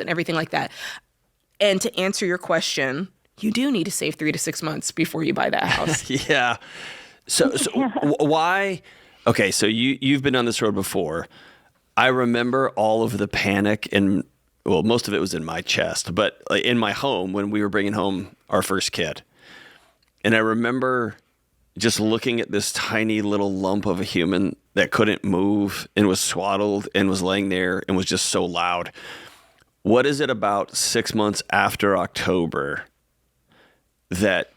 and everything like that. And to answer your question, you do need to save 3 to 6 months before you buy that house. Yeah. So why? Okay, so you've been on this road before. I remember all of the panic and, well, most of it was in my chest, but in my home when we were bringing home our first kid. And I remember just looking at this tiny little lump of a human that couldn't move and was swaddled and was laying there and was just so loud. What is it about 6 months after October that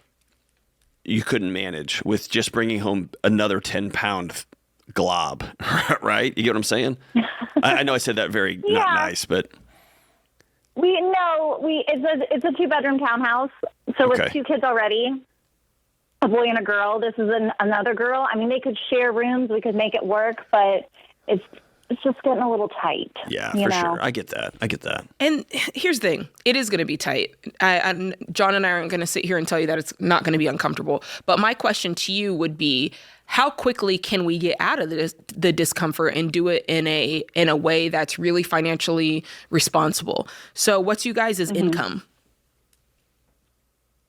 you couldn't manage with just bringing home another 10-pound glob, right? You get what I'm saying? I know I said that very not nice, but it's a 2-bedroom townhouse. So with 2 kids already, a boy and a girl. This is another girl. I mean, they could share rooms. We could make it work, but it's just getting a little tight. Yeah, for sure. I get that. And here's the thing. It is going to be tight. John and I aren't going to sit here and tell you that it's not going to be uncomfortable. But my question to you would be, how quickly can we get out of the discomfort and do it in a way that's really financially responsible? So what's you guys' income?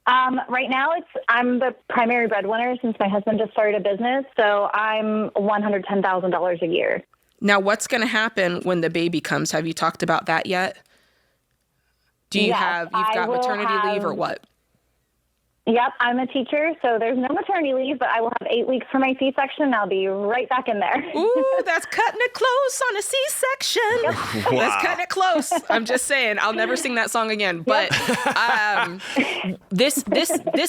Right now, I'm the primary breadwinner since my husband just started a business. So I'm $110,000 a year. Now, what's going to happen when the baby comes? Have you talked about that yet? You've got maternity leave or what? Yep, I'm a teacher, so there's no maternity leave, but I will have 8 weeks for my C-section, and I'll be right back in there. Ooh, that's cutting it close on a C-section. Yep. Wow. That's cutting it close. I'm just saying, I'll never sing that song again. But this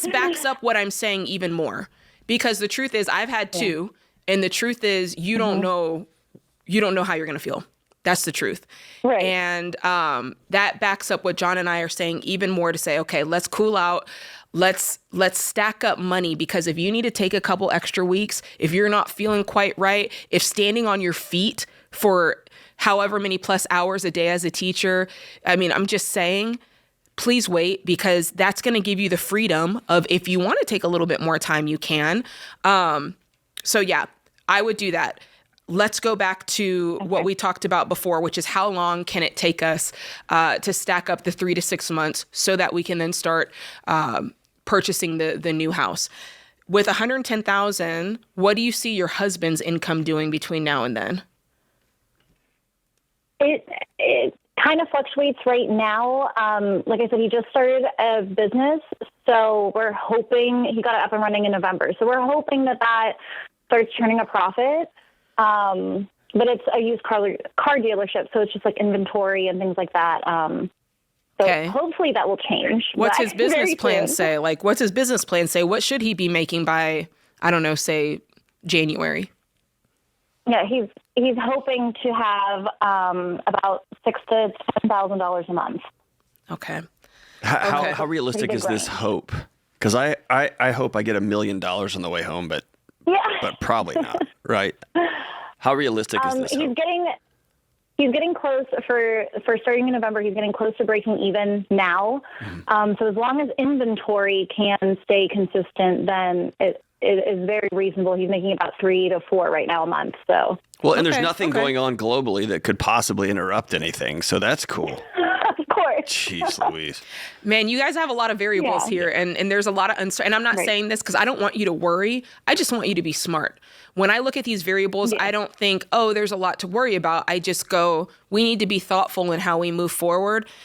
backs up what I'm saying even more, because the truth is, I've had 2, and the truth is, you don't know how you're going to feel. That's the truth. Right. And that backs up what John and I are saying even more, to say, okay, let's cool out. Let's stack up money, because if you need to take a couple extra weeks, if you're not feeling quite right, if standing on your feet for however many plus hours a day as a teacher, I mean, I'm just saying, please wait, because that's going to give you the freedom of, if you want to take a little bit more time, you can. So yeah, I would do that. Let's go back to what we talked about before, which is how long can it take us to stack up the 3 to 6 months so that we can then start purchasing the new house. With $110,000, what do you see your husband's income doing between now and then? It kind of fluctuates right now. Like I said, he just started a business, so we're hoping he got it up and running in November. So we're hoping that starts turning a profit. But it's a used car dealership, so it's just like inventory and things like that. So hopefully that will change. What's his business plan say? Like, what's his business plan say? What should he be making by, I don't know, say January? Yeah, he's hoping to have about $6,000 to $10,000 a month. Okay. How realistic is this hope? Because I hope I get $1 million on the way home, but probably not, right? How realistic is this hope? He's getting close for starting in November. He's getting close to breaking even now. So as long as inventory can stay consistent, then it is very reasonable. He's making about 3 to 4 right now a month. So and there's nothing going on globally that could possibly interrupt anything. So that's cool. Of course. Jeez Louise. Man, you guys have a lot of variables here, and there's a lot of uncertainty. And I'm not saying this because I don't want you to worry. I just want you to be smart. When I look at these variables, I don't think, there's a lot to worry about. I just go, we need to be thoughtful in how we move forward.